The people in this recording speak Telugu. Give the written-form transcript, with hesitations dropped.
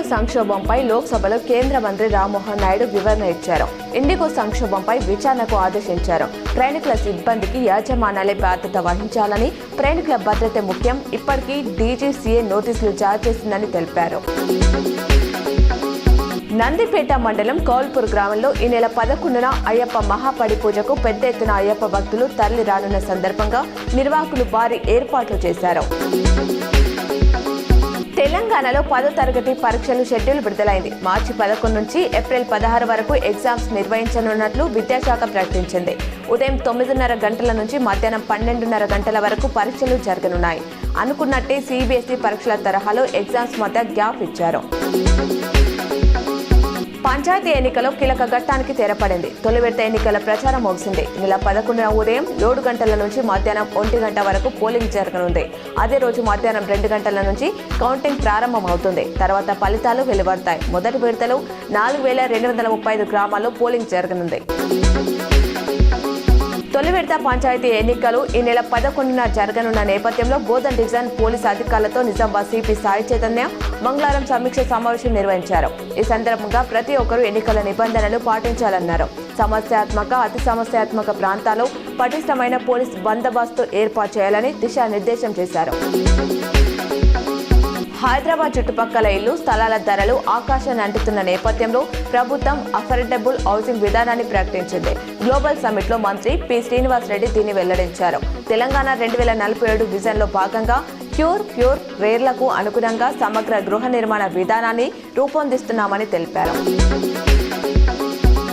ఇండిగో సంక్షోభంపై లోక్సభలో కేంద్ర మంత్రి రామ్మోహన్ నాయుడు వివరణ ఇచ్చారు. ఇండిగో సంక్షోభంపై విచారణకు ఆదేశించారు. ప్రయాణికుల సిబ్బందికి యాజమాన్యాలే బాధ్యత వహించాలని, ప్రయాణికుల భద్రత ముఖ్యం, ఇప్పటికీ డీజీసీఏ నోటీసులు జారీ చేసిందని తెలిపారు. నందిపేట మండలం కౌల్పూర్ గ్రామంలో ఈ నెల 11న అయ్యప్ప మహాపడి పూజకు పెద్ద ఎత్తున అయ్యప్ప భక్తులు తరలి రానున్న సందర్భంగా నిర్వాహకులు భారీ ఏర్పాట్లు చేశారు. తెలంగాణలో 10వ తరగతి పరీక్షలు షెడ్యూల్ విడుదలైంది. మార్చి 11 నుంచి ఏప్రిల్ 16 వరకు ఎగ్జామ్స్ నిర్వహించనున్నట్లు విద్యాశాఖ ప్రకటించింది. ఉదయం 9:30 గంటల నుంచి మధ్యాహ్నం 12:30 గంటల వరకు పరీక్షలు జరగనున్నాయి. అనుకున్నట్టే సిబిఎస్ఈ పరీక్షల తరహాలో ఎగ్జామ్స్ మధ్య గ్యాప్ ఇచ్చారు. పంచాయతీ ఎన్నికలో కీలక ఘట్టానికి తెరపడింది. తొలి విడత ఎన్నికల ప్రచారం ముగిసింది. నెల 11న ఉదయం 7 గంటల నుంచి మధ్యాహ్నం 1 గంట వరకు పోలింగ్ జరగనుంది. అదే రోజు మధ్యాహ్నం 2 గంటల నుంచి కౌంటింగ్ ప్రారంభమవుతుంది. తర్వాత ఫలితాలు వెలువడతాయి. మొదటి విడతలో 4235 గ్రామాల్లో పోలింగ్ జరగనుంది. తొలి విడత పంచాయతీ ఎన్నికలు ఈ నెల 11న జరగనున్న నేపథ్యంలో బోధన్ డివిజన్ పోలీసు అధికారులతో నిజామాబాద్ సిపి సాయి చైతన్య మంగళవారం సమీక్ష సమావేశం నిర్వహించారు. ఈ సందర్భంగా ప్రతి ఒక్కరూ ఎన్నికల నిబంధనలు పాటించాలన్నారు. సమస్యాత్మక, అతి సమస్యాత్మక ప్రాంతాల్లో పటిష్టమైన పోలీస్ బందోబస్తు ఏర్పాటు చేయాలని దిశానిర్దేశం చేశారు. హైదరాబాద్ చుట్టుపక్కల ఇల్లు స్థలాల ధరలు ఆకాశాన్ని అంటుతున్న నేపథ్యంలో ప్రభుత్వం అఫోర్డబుల్ హౌసింగ్ విధానాన్ని ప్రకటించింది. గ్లోబల్ సమ్మిట్లో మంత్రి పి శ్రీనివాస్ రెడ్డి దీన్ని వెల్లడించారు. తెలంగాణ 2047 విజన్లో భాగంగా ప్యూర్ రేర్లకు అనుగుణంగా సమగ్ర గృహ నిర్మాణ విధానాన్ని రూపొందిస్తున్నామని తెలిపారు.